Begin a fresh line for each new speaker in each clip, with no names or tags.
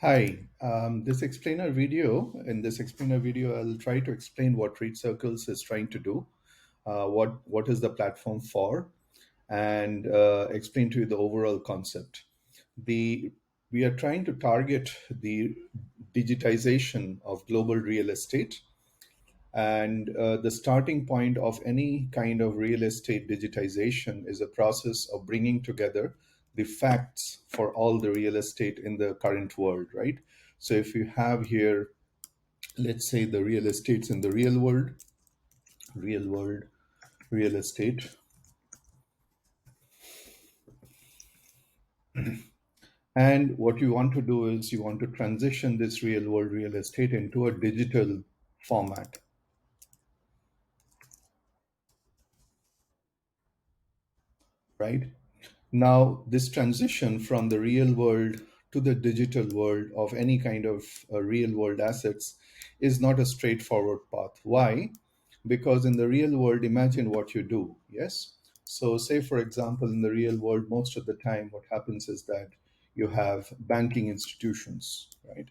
Hi, in this explainer video, I'll try to explain what ReadCircles is trying to do, what is the platform for, and explain to you the overall concept. The We are trying to target the digitization of global real estate, and the starting point of any kind of real estate digitization is a process of bringing together the facts for all the real estate in the current world, right? So if you have here, let's say the real estates in the real world real estate, and what you want to do is you want to transition this real world real estate into a digital format, right? Now, this transition from the real world to the digital world of any kind of real world assets is not a straightforward path. Why? Because in the real world, imagine what you do. Yes. So, say for example, in the real world, most of the time, what happens is that you have banking institutions, right?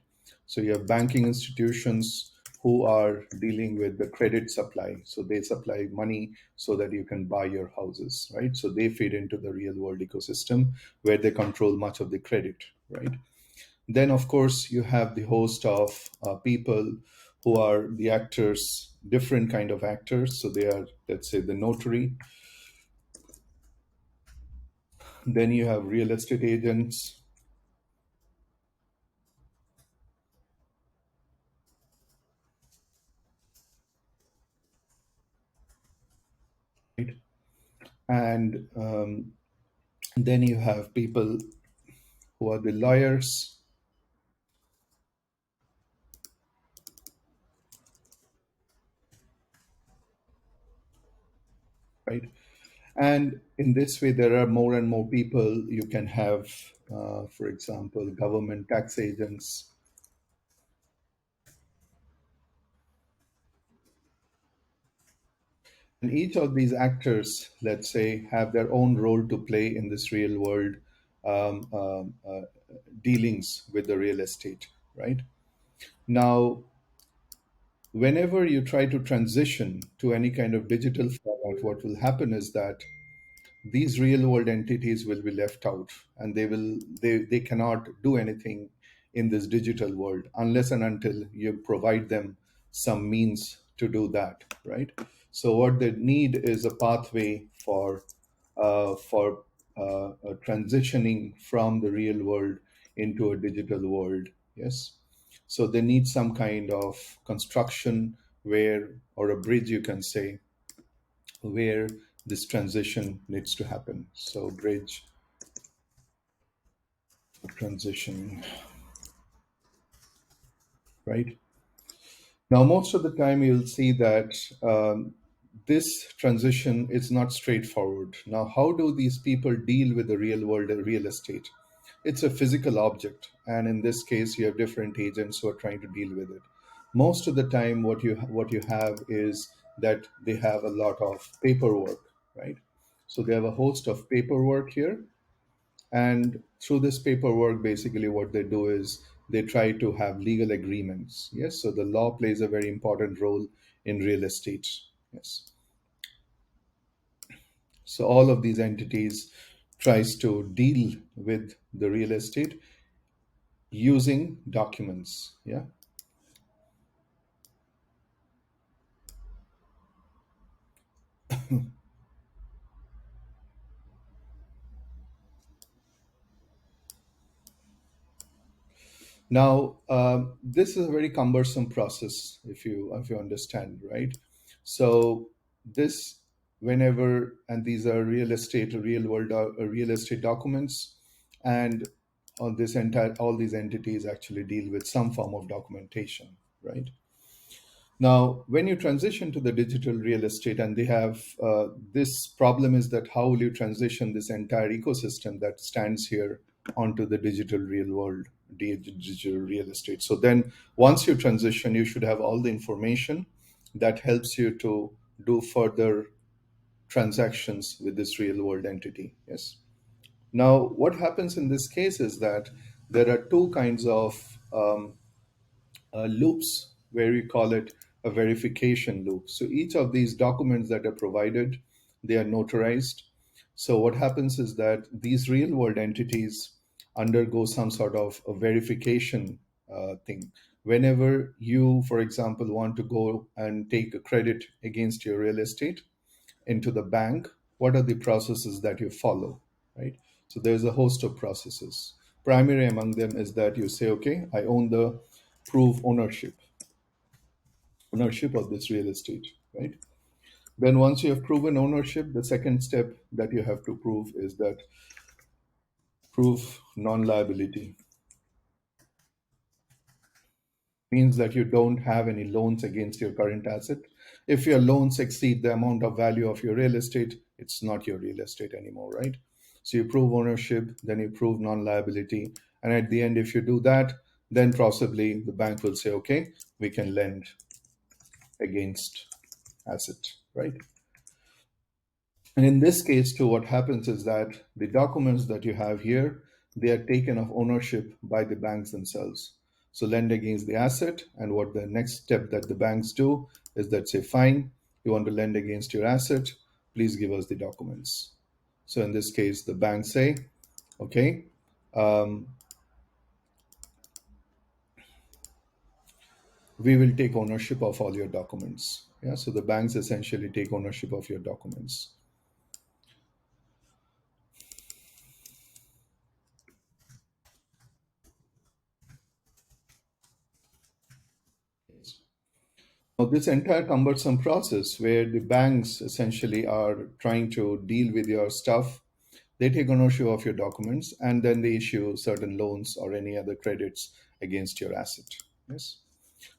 So, you have banking institutions who are dealing with the credit supply. So, they supply money so that you can buy your houses, right? So, they feed into the real world ecosystem where they control much of the credit, right? Then, of course, you have the host of people who are the actors, different kind of actors. So they are, let's say, the notary. Then you have real estate agents, right? And then you have people who are the lawyers, right? And in this way, there are more and more people. You can have, for example, government tax agents. And each of these actors, let's say, have their own role to play in this real world um, um, uh, dealings with the real estate, right? Now, whenever you try to transition to any kind of digital format, what will happen is that these real world entities will be left out, and they cannot do anything in this digital world unless and until you provide them some means to do that, right? So what they need is a pathway for transitioning from the real world into a digital world. Yes. So they need some kind of construction where, or a bridge, you can say, where this transition needs to happen. So bridge transition, right? Now, most of the time you'll see that this transition is not straightforward. Now, how do these people deal with the real world real estate? It's a physical object, and in this case, you have different agents who are trying to deal with it. Most of the time, what you have is that they have a lot of paperwork, right? So they have a host of paperwork here. And through this paperwork, basically what they do is they try to have legal agreements. Yes, so the law plays a very important role in real estate. Yes. So all of these entities tries to deal with the real estate using documents. Yeah. Now, this is a very cumbersome process, if you understand, right? So this, whenever, and these are real estate, real world, real estate documents, and on this entire, all these entities actually deal with some form of documentation, right? Now, when you transition to the digital real estate, and they have this problem is that how will you transition this entire ecosystem that stands here onto the digital real world, digital real estate? So then, once you transition, you should have all the information that helps you to do further transactions with this real world entity. Yes. Now, what happens in this case is that there are two kinds of um, loops where we call it a verification loop. So each of these documents that are provided, they are notarized. So what happens is that these real world entities undergo some sort of a verification thing. Whenever you, for example, want to go and take a credit against your real estate into the bank, what are the processes that you follow, right? So there's a host of processes. Primary among them is that you say, okay, I own the prove ownership of this real estate, right? Then once you have proven ownership, the second step that you have to prove is that prove non-liability. Means that you don't have any loans against your current asset. If your loans exceed the amount of value of your real estate, it's not your real estate anymore, right? So you prove ownership, then you prove non-liability, and at the end, if you do that, then possibly the bank will say, okay, we can lend against asset, right? And in this case, too, what happens is that the documents that you have here, they are taken of ownership by the banks themselves. So lend against the asset, and what the next step that the banks do is that say, fine, you want to lend against your asset, please give us the documents. So in this case, the banks say, okay, um, we will take ownership of all your documents. Yeah, so the banks essentially take ownership of your documents. Now, this entire cumbersome process where the banks essentially are trying to deal with your stuff, they take ownership of your documents and then they issue certain loans or any other credits against your asset. Yes.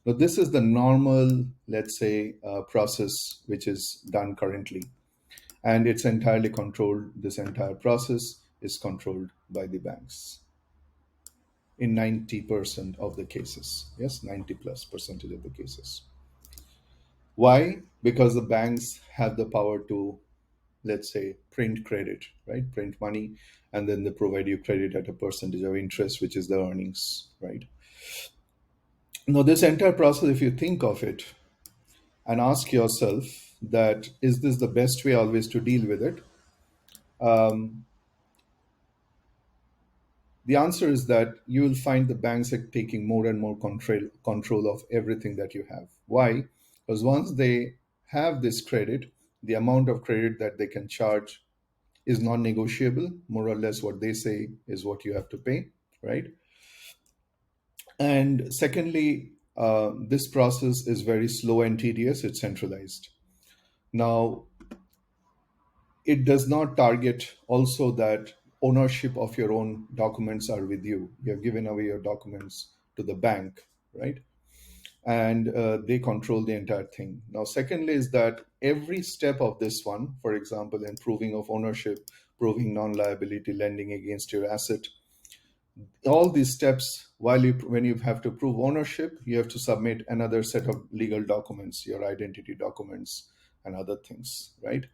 Now, this is the normal, let's say, process which is done currently. And it's entirely controlled, this entire process is controlled by the banks in 90% of the cases. Yes, 90 plus percentage of the cases. Why? Because the banks have the power to, let's say, print credit, right? Print money, and then they provide you credit at a percentage of interest, which is the earnings, right? Now, this entire process, if you think of it and ask yourself that is this the best way always to deal with it? Um, the answer is that you will find the banks are taking more and more control of everything that you have. Why? Because once they have this credit, the amount of credit that they can charge is non-negotiable. More or less, what they say is what you have to pay, right? And secondly, this process is very slow and tedious. It's centralized. Now, it does not target also that ownership of your own documents are with you. You have given away your documents to the bank, right? And they control the entire thing. Now, secondly, is that every step of this one, for example, in proving of ownership, proving non-liability, lending against your asset, all these steps, while you when you have to prove ownership, you have to submit another set of legal documents, your identity documents and other things, right?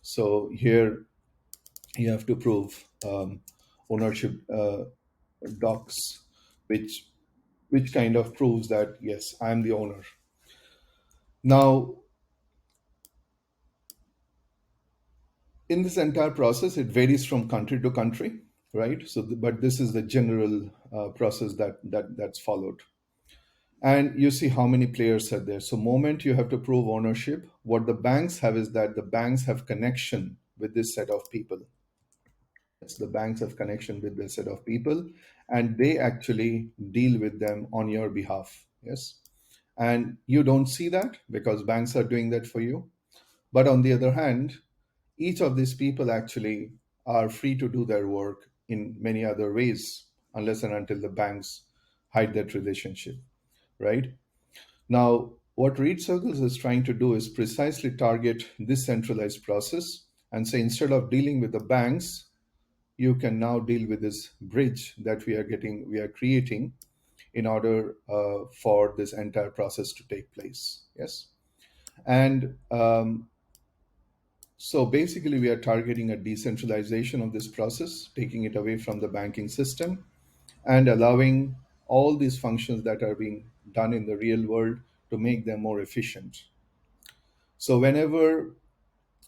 So here you have to prove ownership docs, which kind of proves that yes, I'm the owner. Now, in this entire process, it varies from country to country, right? So, but this is the general process that's followed. And you see how many players are there. So, moment you have to prove ownership, what the banks have is that the banks have connection with this set of people. Yes, the banks have connection with this set of people, and they actually deal with them on your behalf. Yes, and you don't see that because banks are doing that for you. But on the other hand, each of these people actually are free to do their work in many other ways, unless and until the banks hide that relationship, right? Now, what ReadCircles is trying to do is precisely target this centralized process and say instead of dealing with the banks, you can now deal with this bridge that we are creating in order for this entire process to take place. Yes, and so basically, we are targeting a decentralization of this process, taking it away from the banking system and allowing all these functions that are being done in the real world to make them more efficient. So whenever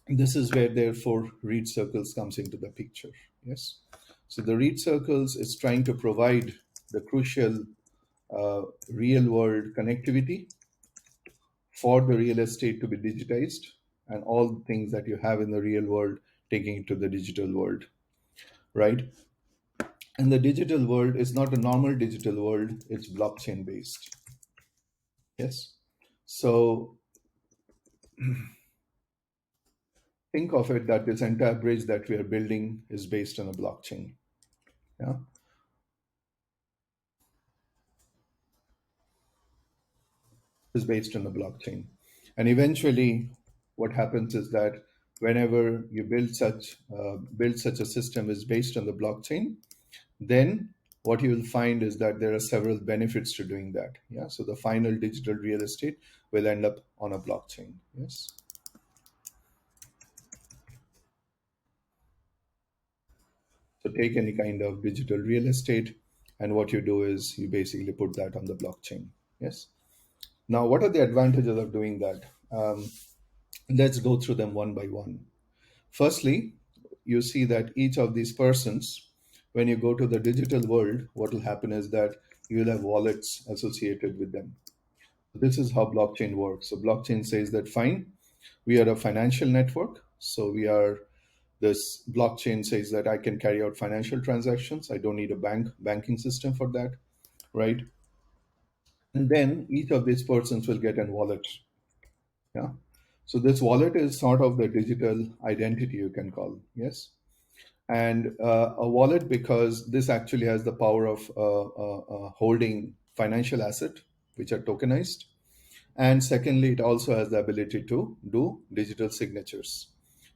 this is where therefore ReadCircles comes into the picture. Yes. So the ReadCircles is trying to provide the crucial real world connectivity for the real estate to be digitized and all the things that you have in the real world taking it to the digital world, right? And the digital world is not a normal digital world, it's blockchain based. Yes. So think of it that this entire bridge that we are building is based on a blockchain. Yeah. Is based on the blockchain. And eventually, what happens is that whenever you build such a system is based on the blockchain, then what you will find is that there are several benefits to doing that. Yeah. So the final digital real estate will end up on a blockchain. Yes. So take any kind of digital real estate, and what you do is you basically put that on the blockchain. Yes. Now, what are the advantages of doing that? Let's go through them one by one. Firstly, you see that each of these persons, when you go to the digital world, what will happen is that you will have wallets associated with them. This is how blockchain works. So blockchain says that fine, we are a financial network. So we are this blockchain says that I can carry out financial transactions. I don't need a banking system for that, right? And then each of these persons will get an wallet. Yeah. So this wallet is sort of the digital identity you can call. Yes. And a wallet because this actually has the power of holding financial asset which are tokenized, and secondly it also has the ability to do digital signatures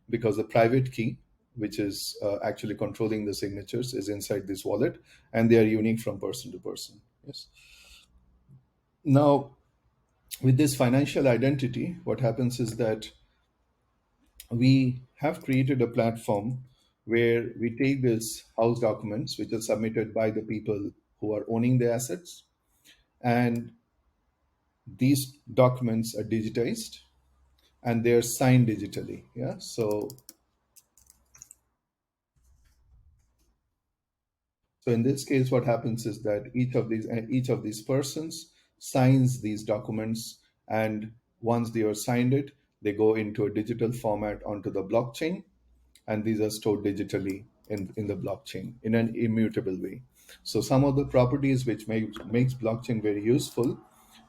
because the private key which is actually controlling the signatures is inside this wallet, and they are unique from person to person. Yes. Now with this financial identity, what happens is that we have created a platform where we take these house documents, which are submitted by the people who are owning the assets, and these documents are digitized and they're signed digitally. Yeah. So in this case, what happens is that each of these persons signs these documents, and once they are signed it, they go into a digital format onto the blockchain, and these are stored digitally in the blockchain in an immutable way. So some of the properties which makes blockchain very useful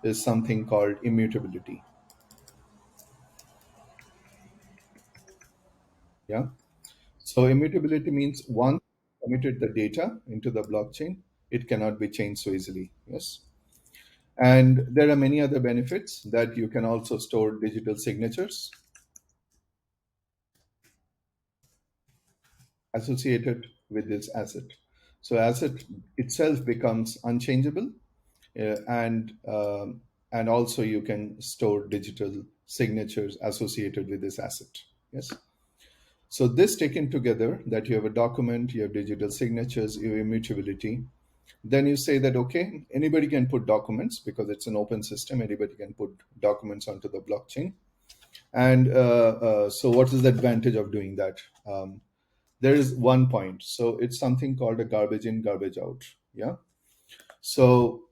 is something called immutability. Yeah. So immutability means once committed the data into the blockchain, it cannot be changed so easily. Yes. And there are many other benefits that you can also store digital signatures associated with this asset. So asset itself becomes unchangeable, and also you can store digital signatures associated with this asset. Yes. So this taken together, that you have a document, you have digital signatures, you have immutability, then you say that okay, anybody can put documents because it's an open system. Anybody can put documents onto the blockchain. And so, what is the advantage of doing that? There is one point. So it's something called a garbage in, garbage out. Yeah. So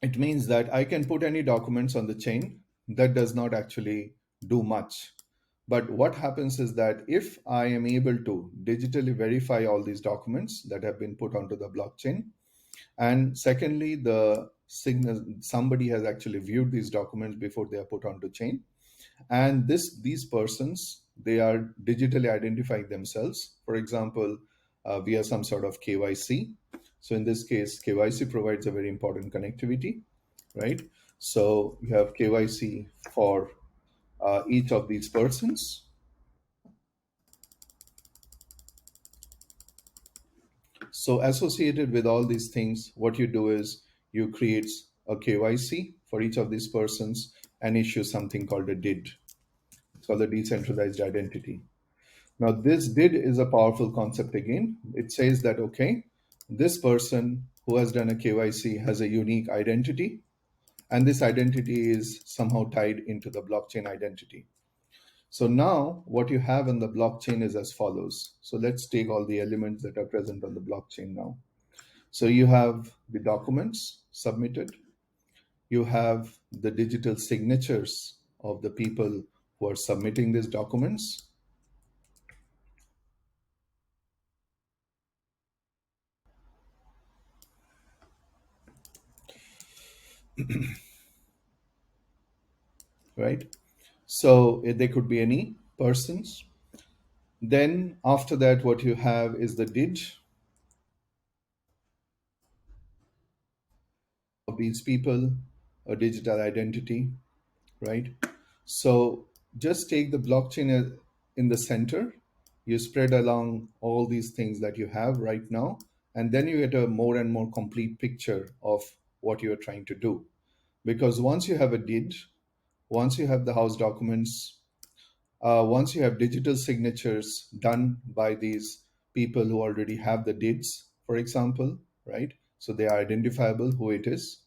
it means that I can put any documents on the chain. That does not actually do much. But what happens is that if I am able to digitally verify all these documents that have been put onto the blockchain, and secondly, the signal somebody has actually viewed these documents before they are put onto chain, and these persons, they are digitally identifying themselves, for example, via some sort of KYC. So in this case, KYC provides a very important connectivity, right? So you have KYC for each of these persons. So associated with all these things, what you do is you create a KYC for each of these persons and issue something called a DID. It's called a decentralized identity. Now, this DID is a powerful concept again. It says that, okay, this person who has done a KYC has a unique identity, and this identity is somehow tied into the blockchain identity. So now what you have in the blockchain is as follows. So let's take all the elements that are present on the blockchain now. So you have the documents submitted, you have the digital signatures of the people who are submitting these documents, right? So they could be any persons. Then after that, what you have is the did of these people, a digital identity, right? So just take the blockchain in the center, you spread along all these things that you have right now, and then you get a more and more complete picture of what you're trying to do. Because once you have a deed, once you have the house documents, once you have digital signatures done by these people who already have the deeds, for example, right? So they are identifiable who it is,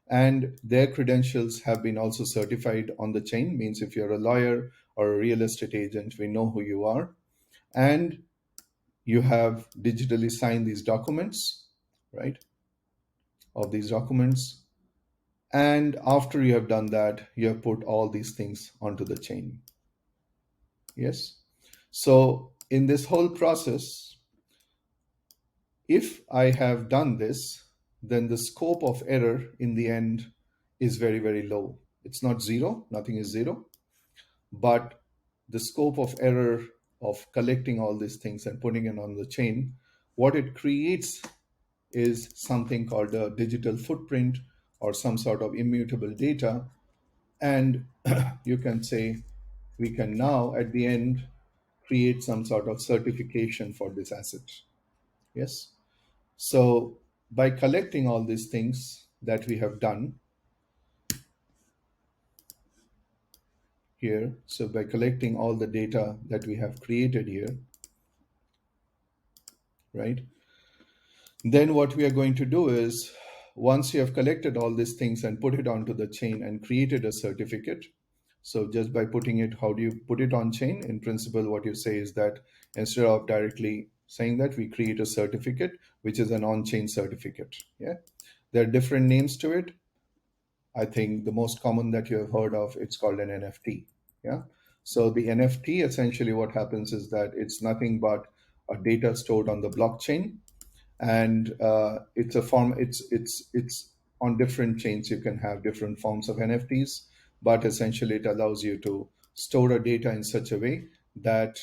and their credentials have been also certified on the chain. Means if you're a lawyer or a real estate agent, we know who you are, and you have digitally signed these documents, right, of these documents. And after you have done that, you have put all these things onto the chain. Yes. So in this whole process, if I have done this, then the scope of error in the end is very, very low. It's not zero, nothing is zero, but the scope of error of collecting all these things and putting it on the chain, what it creates is something called a digital footprint or some sort of immutable data. And you can say we can now at the end create some sort of certification for this asset. Yes. So by collecting all these things that we have done here, so by collecting all the data that we have created here, right? Then what we are going to do is, once you have collected all these things and put it onto the chain and created a certificate, so just by putting it, how do you put it on chain? In principle, what you say is that instead of directly saying that, we create a certificate, which is an on-chain certificate. Yeah, there are different names to it. I think the most common that you have heard of, it's called an NFT. Yeah. So the NFT, essentially what happens is that it's nothing but a data stored on the blockchain, and it's a form. It's on different chains. You can have different forms of NFTs, but essentially it allows you to store a data in such a way that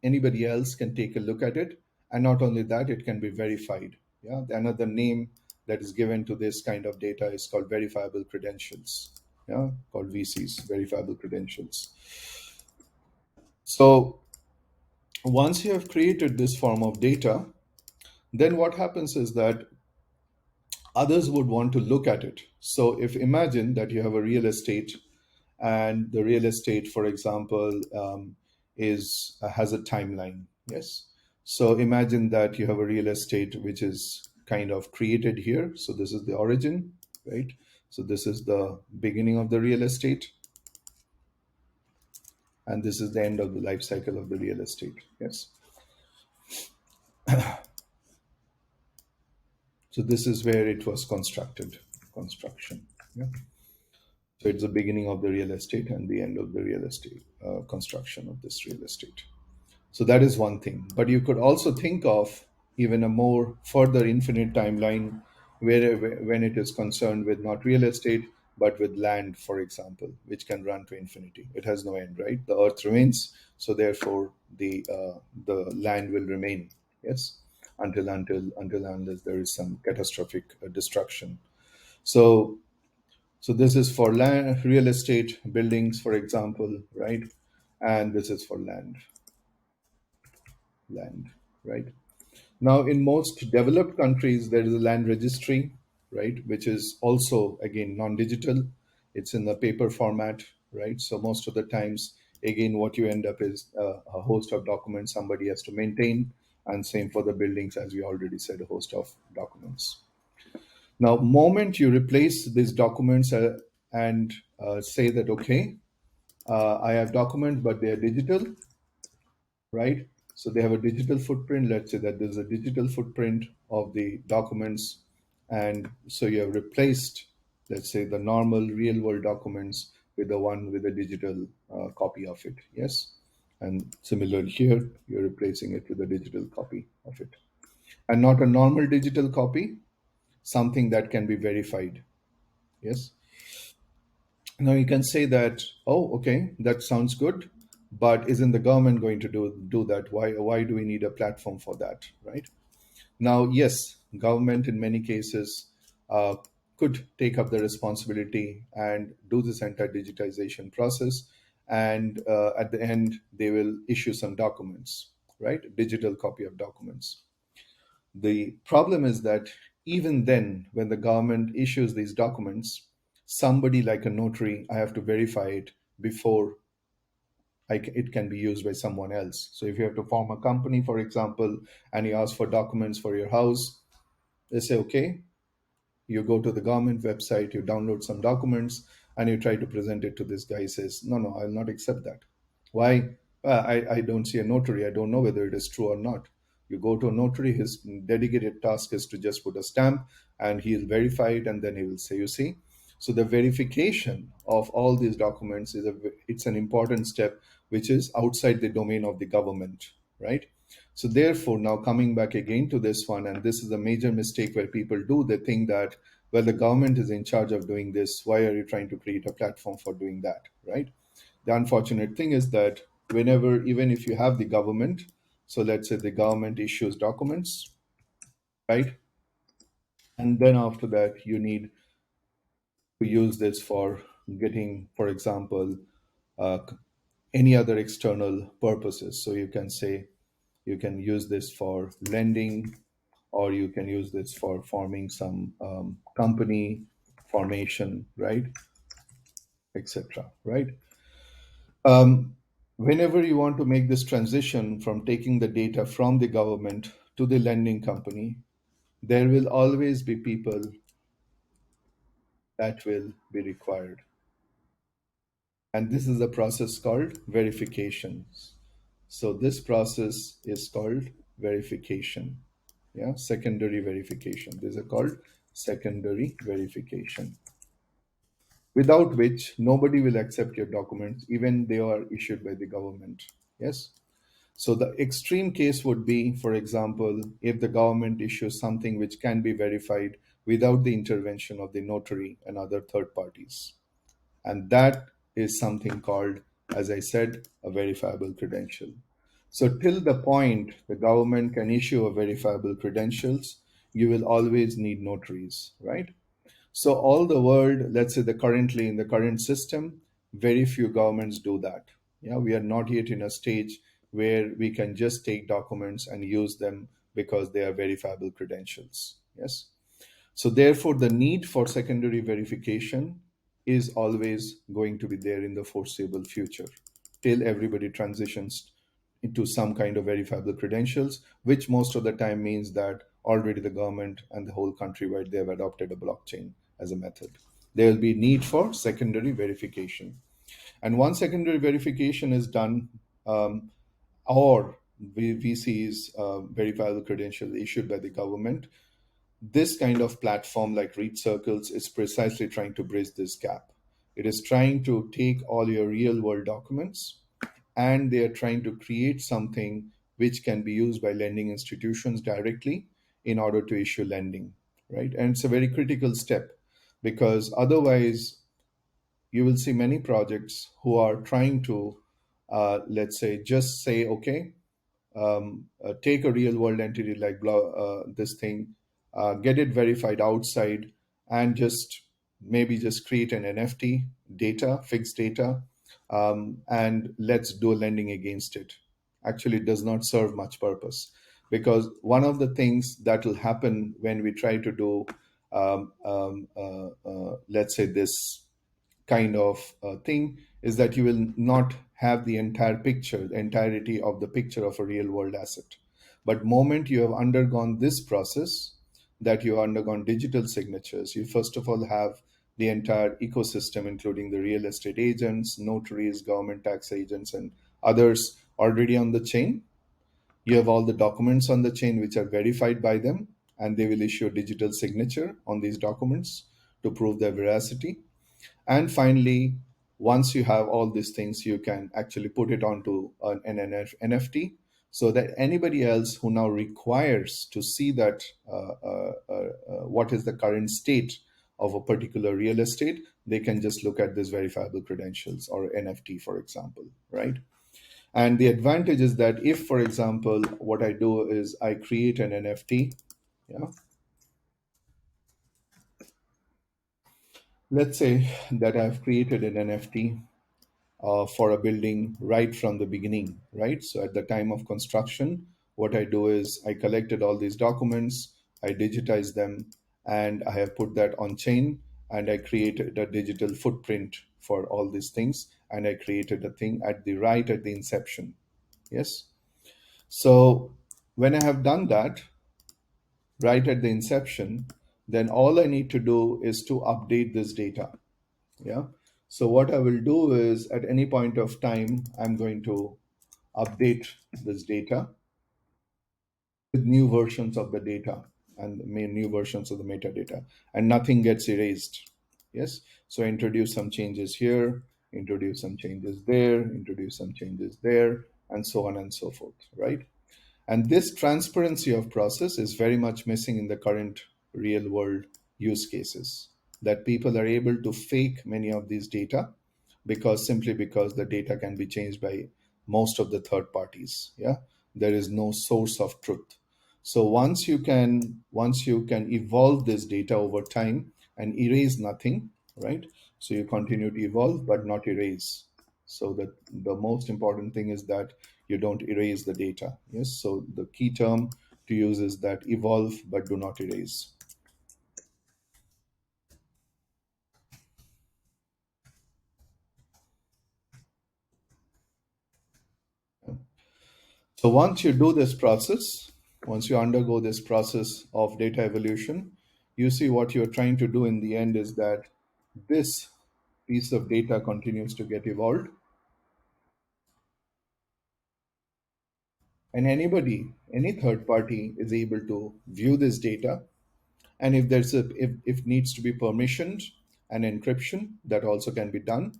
anybody else can take a look at it, and not only that, it can be verified. Yeah, another name that is given to this kind of data is called verifiable credentials. Yeah, called VCs, verifiable credentials. So once you have created this form of data, then what happens is that others would want to look at it. So if imagine that you have a real estate, and the real estate, for example, is has a timeline. Yes. So imagine that you have a real estate which is kind of created here. So this is the origin, right? So this is the beginning of the real estate, and this is the end of the life cycle of the real estate. Yes. So this is where it was constructed. Construction. Yeah. So it's the beginning of the real estate and the end of the real estate construction of this real estate. So that is one thing. But you could also think of even a more further infinite timeline where when it is concerned with not real estate but with land, for example, which can run to infinity. It has no end, right? The earth remains, so therefore the land will remain. Yes, until unless there is some catastrophic destruction. So so this is for land, real estate, buildings, for example, right? And this is for land, right? Now, in most developed countries, there is a land registry, right, which is also again non-digital. It's in the paper format, right? So most of the times, again, what you end up is a host of documents somebody has to maintain, And same for the buildings, as we already said, a host of documents. Now, moment you replace these documents and say that, okay, I have documents, but they are digital, right? So they have a digital footprint. Let's say that there's a digital footprint of the documents. And so you have replaced, let's say, the normal real world documents with the one with a digital copy of it. Yes. And similarly here, you're replacing it with a digital copy of it. And not a normal digital copy, something that can be verified. Yes. Now you can say that, oh, okay, that sounds good, but isn't the government going to do that? Why do we need a platform for that, right? Now, yes, government in many cases uh, could take up the responsibility and do this entire digitization process, and at the end they will issue some documents, right? Digital copy of documents. The problem is that even then, when the government issues these documents, somebody like a notary, I have to verify it before it can be used by someone else. So if you have to form a company, for example, and you ask for documents for your house, they say, okay, you go to the government website, you download some documents, and you try to present it to this guy. He says, no, no, I'll not accept that. Why? I don't see a notary. I don't know whether it is true or not. You go to a notary, his dedicated task is to just put a stamp and he'll verify it, and then he will say, you see. So the verification of all these documents it's an important step which is outside the domain of the government, right? So therefore, now coming back again to this one, and this is a major mistake where people do, they think that, well, the government is in charge of doing this. Why are you trying to create a platform for doing that, right? The unfortunate thing is that whenever, even if you have the government, so let's say the government issues documents, right? And then after that, you need to use this for getting, for example, uh, any other external purposes. So you can say, you can use this for lending, or you can use this for forming some company formation, right, etc., right? um, Whenever you want to make this transition from taking the data from the government to the lending company, there will always be people that will be required, and this is a process called verifications. So this process is called verification. Yeah, secondary verification. These are called secondary verification, without which nobody will accept your documents, even they are issued by the government. Yes. So the extreme case would be, for example, if the government issues something which can be verified without the intervention of the notary and other third parties. And that is something called, as I said, a verifiable credential. So till the point the government can issue a verifiable credentials, you will always need notaries, right? So all the world, let's say the currently in the current system, very few governments do that. Yeah, we are not yet in a stage where we can just take documents and use them because they are verifiable credentials. Yes. So therefore, the need for secondary verification is always going to be there in the foreseeable future till everybody transitions into some kind of verifiable credentials, which most of the time means that already the government and the whole countrywide they have adopted a blockchain as a method. There will be need for secondary verification, and once secondary verification is done, um, or VC's verifiable credential issued by the government, this kind of platform like ReadCircles is precisely trying to bridge this gap. It is trying to take all your real world documents, and they are trying to create something which can be used by lending institutions directly in order to issue lending, right? And it's a very critical step, because otherwise you will see many projects who are trying to, let's say, just say, okay, take a real world entity like this thing, get it verified outside, and just maybe just create an NFT data, fixed data, and let's do lending against it. Actually, it does not serve much purpose, because one of the things that will happen when we try to do, let's say, this kind of thing is that you will not have the entire picture, the entirety of the picture of a real world asset. But moment you have undergone this process, that you undergone digital signatures, you first of all have the entire ecosystem, including the real estate agents, notaries, government tax agents, and others already on the chain. You have all the documents on the chain which are verified by them, and they will issue a digital signature on these documents to prove their veracity. And finally, once you have all these things, you can actually put it onto an NFT, so that anybody else who now requires to see that what is the current state of a particular real estate, they can just look at this verifiable credentials or NFT, for example, right? And the advantage is that if, for example, what I do is I create an NFT, yeah, let's say that I've created an NFT for a building right from the beginning, right? So at the time of construction, what I do is I collected all these documents, I digitize them, and I have put that on chain, and I created a digital footprint for all these things, and I created a thing at the inception. Yes. So when I have done that right at the inception, then all I need to do is to update this data. Yeah. So what I will do is at any point of time, I'm going to update this data with new versions of the data and new versions of the metadata, and nothing gets erased. Yes. So introduce some changes here, introduce some changes there, introduce some changes there, and so on and so forth. Right. And this transparency of process is very much missing in the current real world use cases, that people are able to fake many of these data because simply because the data can be changed by most of the third parties. Yeah. There is no source of truth. So once you can evolve this data over time and erase nothing, right? So you continue to evolve but not erase. So that the most important thing is that you don't erase the data. Yes. So the key term to use is that evolve but do not erase. So once you undergo this process of data evolution, you see what you're trying to do in the end is that this piece of data continues to get evolved, and any third party is able to view this data. And if needs to be permissioned and encryption, that also can be done.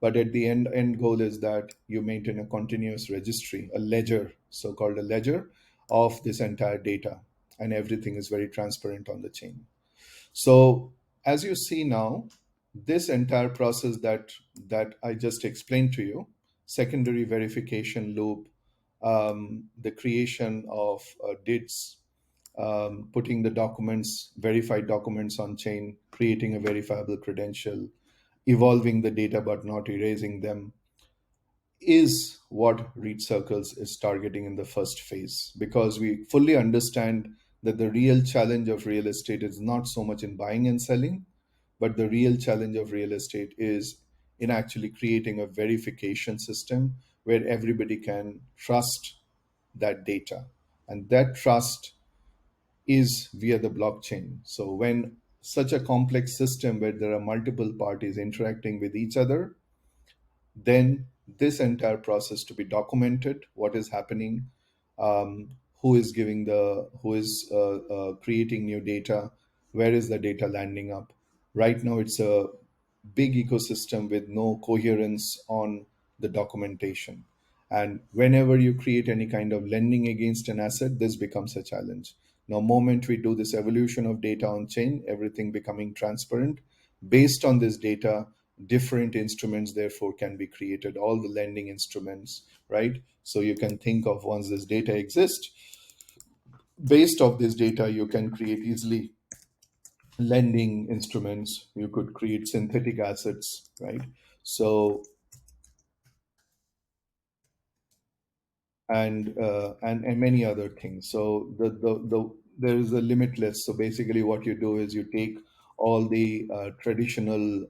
But at the end goal is that you maintain a continuous registry, a ledger, so-called a ledger of this entire data, and everything is very transparent on the chain. So as you see now, this entire process that I just explained to you, secondary verification loop, the creation of DIDs, putting the documents, verified documents on chain, creating a verifiable credential, evolving the data but not erasing them, is what ReadCircles is targeting in the first phase, because we fully understand that the real challenge of real estate is not so much in buying and selling, but the real challenge of real estate is in actually creating a verification system where everybody can trust that data. And that trust is via the blockchain. So when such a complex system where there are multiple parties interacting with each other, then this entire process to be documented, what is happening, who is creating new data, where is the data landing up. Right now it's a big ecosystem with no coherence on the documentation, and whenever you create any kind of lending against an asset, this becomes a challenge. Now moment we do this evolution of data on chain, everything becoming transparent, based on this data, different instruments therefore can be created, all the lending instruments, right? So you can think of, once this data exists, based off this data you can create easily lending instruments, you could create synthetic assets, right? So and many other things. So there is a limitless. So basically, what you do is you take all the traditional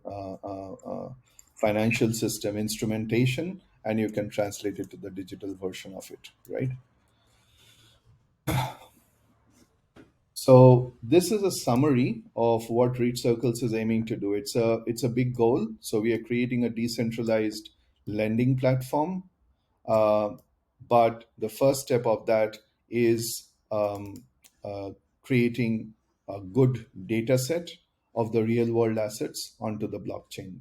financial system instrumentation, and you can translate it to the digital version of it, right? So this is a summary of what ReadCircles is aiming to do. It's a big goal. So we are creating a decentralized lending platform. Uh, but the first step of that is uh, creating a good data set of the real world assets onto the blockchain.